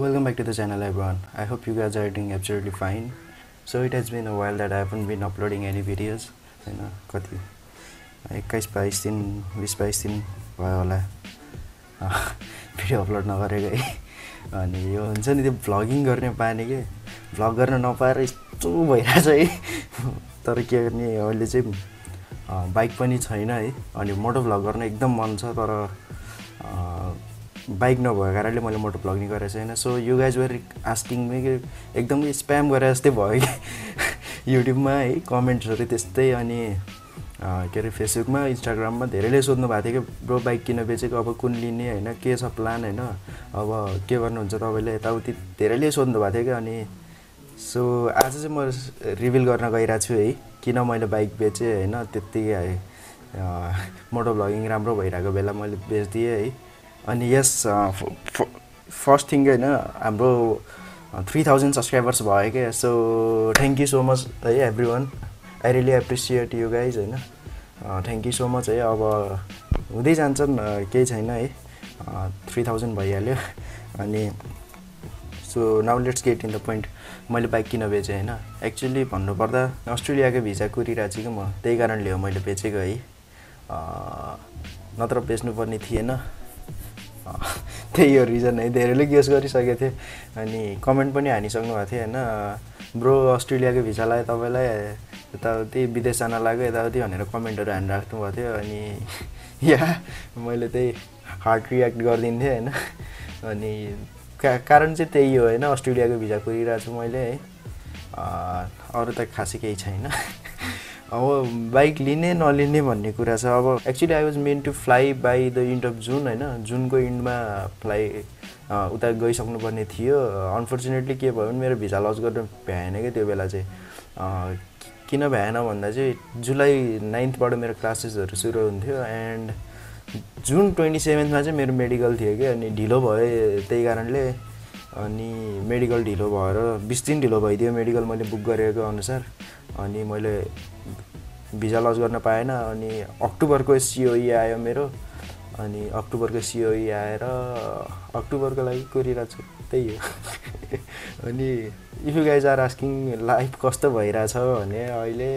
welcome back to the channel everyone. I hope you guys are doing absolutely fine. So it has been a while that I haven't been uploading any videos. हैन कति 21-22 दिन 20-22 दिन भयो होला video upload नगरेको है। अनि यो हुन्छ नि त्यो भ्लगिङ गर्ने बानी के भ्लग गर्न नपाएर यस्तो भइरहेछ है। तर के गर्ने अहिले चाहिँ बाइक पनि छैन है। अनि मोटो भ्लग गर्न एकदम मन छ तर बाइक नभएको कारणले मैले मोटो भ्लग नि गरेको छैन। So you guys were asking me कि एकदमै स्प्याम गरे जस्तै भयो कि युट्युबमा है कमेन्ट्सहरू त्यस्तै। अनि के अरे फेसबुकमा इन्स्टाग्राममा धेरैले सोध्नु भएको थियो कि ब्रो बाइक किन बेचेको, अब कुन लिने होइन, के छ प्लान होइन, अब के गर्नुहुन्छ तपाईँले, यताउति धेरैले सोध्नु भएको थियो कि। अनि सो आज चाहिँ म रिभिल गर्न गइरहेको छु है किन मैले बाइक बेचेँ होइन। त्यत्तिकै मोटो भ्लगिङ राम्रो भइरहेको बेला मैले बेचिदिएँ है। अनि यस फर्स्ट थिङ होइन हाम्रो 3000 सब्सक्राइबर्स भयो क्या। So thank you so much है everyone, I really appreciate you guys होइन। थ्याङ्क यू सो मच है। अब हुँदै जान्छन् केही छैन है, 3000 भइहाल्यो। अनि so now let's get in the point. मैले बाइक किन बेचेँ होइन। एक्चुअली भन्नुपर्दा अस्ट्रेलियाको भिजा कुरिरहेको छु कि म, त्यही कारणले हो मैले बेचेको है। नत्र बेच्नुपर्ने थिएन, त्यही हो रिजन है। धेरैले गेस गरिसकेको थिएँ अनि कमेन्ट पनि हानिसक्नु भएको थियो होइन। ब्रो अस्ट्रेलियाको भिजा लाग्यो तपाईँलाई, यताउति विदेश जान लाग्यो यताउति भनेर कमेन्टहरू हानिराख्नु भएको थियो। अनि मैले त्यही हार्ड रियाक्ट गरिदिन्थेँ होइन। अनि कारण चाहिँ त्यही हो होइन, अस्ट्रेलियाको भिजा कुरिरहेको छु मैले है। अरू त खासै केही छैन। अब बाइक लिने नलिने भन्ने कुरा छ। अब actually I was meant to fly by the end of June होइन। जुनको इन्डमा फ्लाइ उता गइसक्नुपर्ने थियो। अनफर्चुनेटली के भयो भने मेरो भिजा लज गर्न भ्याएन क्या त्यो बेला चाहिँ। किन भ्याएन भन्दा चाहिँ जुलाई 9बाट मेरो क्लासेसहरू सुरु हुन्थ्यो एन्ड जुन 27मा चाहिँ मेरो मेडिकल थियो कि। अनि ढिलो भयो त्यही कारणले। अनि मेडिकल ढिलो भएर 20 दिन ढिलो भइदियो मेडिकल मैले बुक गरेको अनुसार। अनि मैले भिजा लज गर्न पाएन। अनि अक्टोबरको सिओई आयो मेरो। अनि अक्टोबरको सिओई आएर अक्टोबरको लागि कुरिरहेको छु, त्यही हो। अनि if you guys are asking life कस्तो भइरहेछ भने अहिले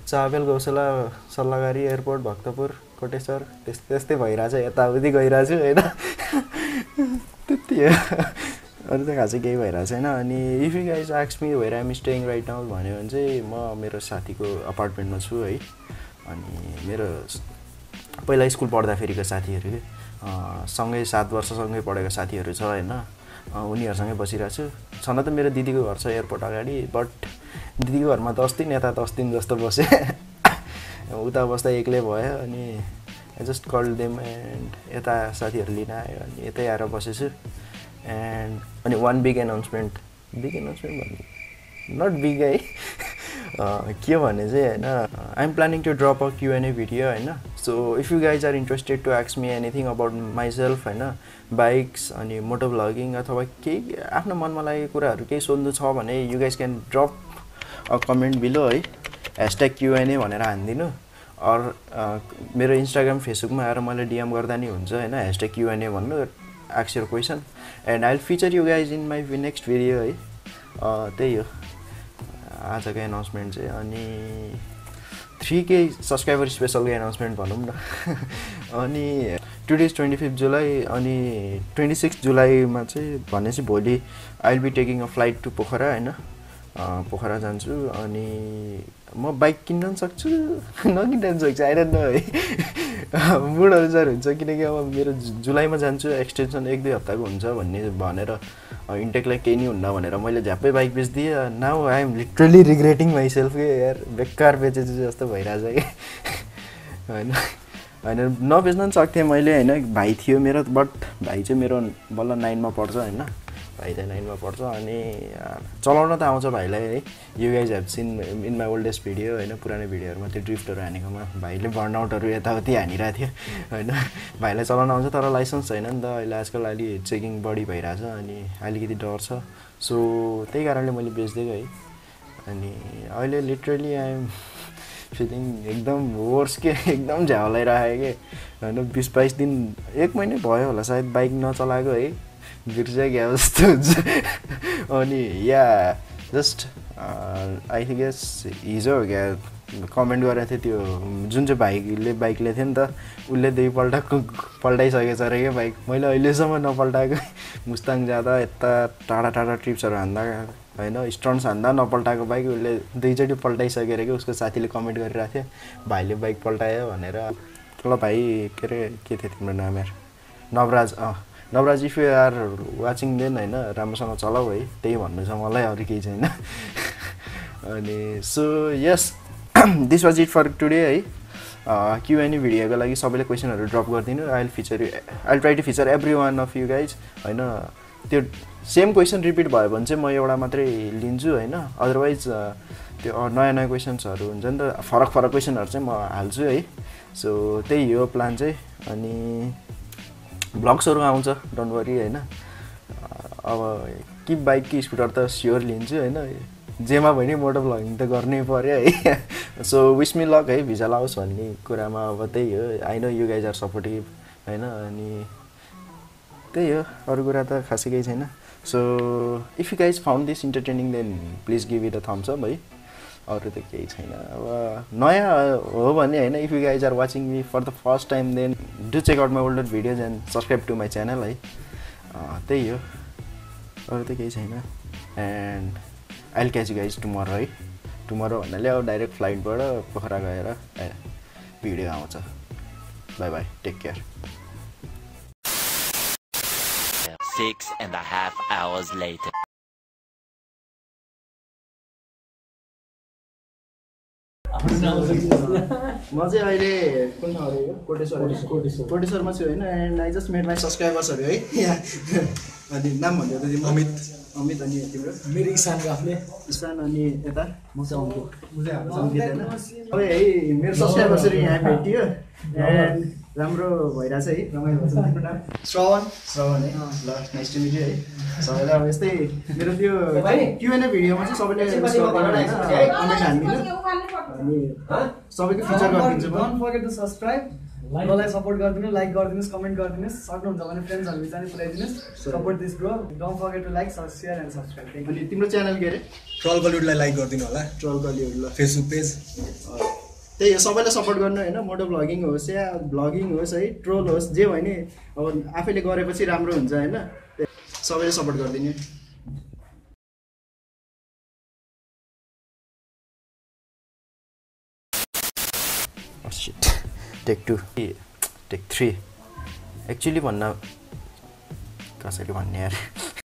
चाबेल गौशाला सल्लाहगारी एयरपोर्ट भक्तपुर कोटेश्वर त्यस्तै भइरहेछ, यताउति गइरहेको छु होइन। त्यति हो, अरू त खासै केही भइरहेको छैन। अनि if you guys ask me where I am staying right now भन्यो भने चाहिँ म मेरो साथीको अपार्टमेन्टमा छु है। अनि मेरो पहिला स्कुल पढ्दाखेरिको साथीहरू सँगै 7 वर्षसँगै पढेको साथीहरू छ होइन। उनीहरूसँगै बसिरहेको छु। छन त मेरो दिदीको घर छ एयरपोर्ट अगाडि, बट दिदीको घरमा 10 दिन यता 10 दिन जस्तो बसेँ। उता बस्दा एक्लै भयो। अनि I just call them and यता साथीहरू लिन आयो अनि यतै आएर बसेछु। एन्ड अनि वान बिग एनाउन्समेन्ट भन्ने नट बिग है, के भने चाहिँ होइन, I am planning to drop a Q&A video होइन। So if you guys are interested to ask me anything about myself होइन, बाइक्स अनि मोटो भ्लगिङ अथवा केही आफ्नो मनमा लागेको कुराहरू केही सोध्नु छ भने you guys can drop a comment below है, #Q&A भनेर हानिदिनु। अर मेरो इन्स्टाग्राम फेसबुकमा आएर मलाई डिएम गर्दा नि हुन्छ होइन, #Q&A भन्नु, ask your question and I will feature you guys in my next video है। त्यही हो आजको एनाउन्समेन्ट चाहिँ। अनि 3K सब्सक्राइबर स्पेसलको एनाउन्समेन्ट भनौँ न। अनि टुडे इज 25 जुलाई अनि 26 जुलाईमा चाहिँ भनेपछि भोलि I will be taking a flight to Pokhara होइन। पोखरा जान्छु। अनि म बाइक किन्न पनि सक्छु नकिन्न पनि सक्छु, आई डोन्ट नो है। मुड अनुसार हुन्छ, किनकि अब मेरो जुलाईमा जान्छु, एक्सटेन्सन 1-2 हप्ताको हुन्छ भनेर इन्टेकलाई केही नि हुन्न भनेर मैले झ्याप्पै बाइक बेचिदिएँ। Now I am literally regretting myself के यार, बेकार बेचेछु जस्तो भइरहेछ कि होइन। नबेच्न पनि सक्थेँ मैले होइन, भाइ थियो मेरो, बट भाइ चाहिँ मेरो बल्ल 9मा पढ्छ होइन। भाइ चाहिँ 9मा पढ्छ अनि चलाउन त आउँछ भाइलाई है। You guys have seen in my oldest video होइन, पुरानो भिडियोहरूमा त्यो ड्रिफ्टहरू हानेकोमा भाइले बर्नआउटहरू यताउति हानिरहेको थियो होइन। भाइलाई चलाउन आउँछ तर लाइसेन्स छैन नि त अहिले, आजकल अलि चेकिङ बढी भइरहेछ अनि अलिकति डर छ। सो त्यही कारणले मैले बेचिदिएको है। अनि अहिले लिटरली आई एम फिलिङ एकदम वर्स के, एकदम झ्याउ लगाइरहेको कि होइन। 20-22 दिन 1 महिना भयो होला सायद बाइक नचलाएको है। बिर्सिसक्यो जस्तो हुन्छ अनि या जस्ट आई गेस हिजो हो क्या कमेन्ट गरेको थियो त्यो जुन चाहिँ भाइले बाइक ल्याएको थियो नि त उसले दुईपल्ट पल्टाइसकेछ अरे क्या बाइक मैले अहिलेसम्म नपल्टाएको मुस्ताङ जाँदा यता टाढा टाढा ट्रिप्सहरू हान्दा होइन स्टन्ट्स हान्दा नपल्टाएको बाइक उसले दुईचोटि पल्टाइसकेर कि उसको साथीले कमेन्ट गरिरहेको थियो भाइले बाइक पल्टायो भनेर ल भाइ के अरे के थियो तिम्रो नाम यार Navraj Navraj if you are watching then होइन राम्रोसँग चलाऊ है त्यही भन्नु छ मलाई अरू केही छैन अनि so yes this was it for today है क्युएनए भिडियोको लागि सबैले क्वेसनहरू ड्रप गरिदिनु I will try to feature every one of you guys होइन त्यो सेम क्वेसन रिपिट भयो भने चाहिँ म एउटा मात्रै लिन्छु होइन अदरवाइज त्यो नयाँ नयाँ क्वेसन्सहरू हुन्छ नि त फरक फरक क्वेसनहरू चाहिँ म हाल्छु है सो त्यही हो प्लान चाहिँ अनि ब्लग्सहरू आउँछ डोन्ट वरी होइन अब कि बाइक कि स्कुटर त स्योर लिन्छु होइन जेमा भयो नि मोटो भ्लगिङ त गर्नै पऱ्यो है सो विश मी लक है भिजा लाओस् भन्ने कुरामा अब त्यही हो I know you guys are supportive होइन अनि त्यही हो अरू कुरा त खासै केही छैन so if you guys found this entertaining then please give it a thumbs up है अरू त केही छैन अब नयाँ हो भने होइन if you guys are watching me for the first time then do check out my older videos and subscribe to my channel है त्यही हो अरू त केही छैन and I will catch you guys tomorrow है टुमरो भन्नाले अब डाइरेक्ट फ्लाइटबाट पोखरा गएर भिडियो आउँछ bye bye take care 6.5 hours later. म चाहिँ अहिले कुन ठाउँ हो कोटेश्वरमा छु होइन and I just made my सब्सक्राइबर्सहरू है यहाँ अनि नाम भन्दै त तिम्रो अमित अनि तिम्रो मेरो इसान गाफले इसान अनि यता म चाहिँ अङ्कित होइन अब है मेरो सब्सक्राइबर्सहरू यहाँ भेटियो एन्ड राम्रो भइरहेछ है रमाइलो भएछ तिम्रो नाम श्रवण है ल नाइस टु मिट यु है सबैलाई अब यस्तै मेरो त्यो क्युएनए भिडियोमा चाहिँ सबैले कमेन्ट हानिदिनु अनि सबैको फिचर गरिदिन्छु म डोन्ट फर्गेट टु सब्स्क्राइब मलाई सपोर्ट गरिदिनु लाइक गरिदिनुस् कमेन्ट गरिदिनुस् सक्नुहुन्छ भने फ्रेन्ड्सहरुले चाहिँ पुर्याइदिनुस् support this bro don't forget to like share and subscribe अनि तिम्रो च्यानल के अरे ट्रल कलिउडलाई लाइक गरिदिनु होला ट्रल कलिउड ल फेसबुक पेज त्यही हो सबैले सपोर्ट गर्नु होइन मोटो भ्लगिङ होस् या भ्लगिङ होस् है ट्रोल होस् जे भयो नि अब आफैले गरेपछि राम्रो हुन्छ होइन सबैले सपोर्ट गरिदिनु टेक 2 टेक 3 एक्चुअली भन्न कसरी भन्ने यार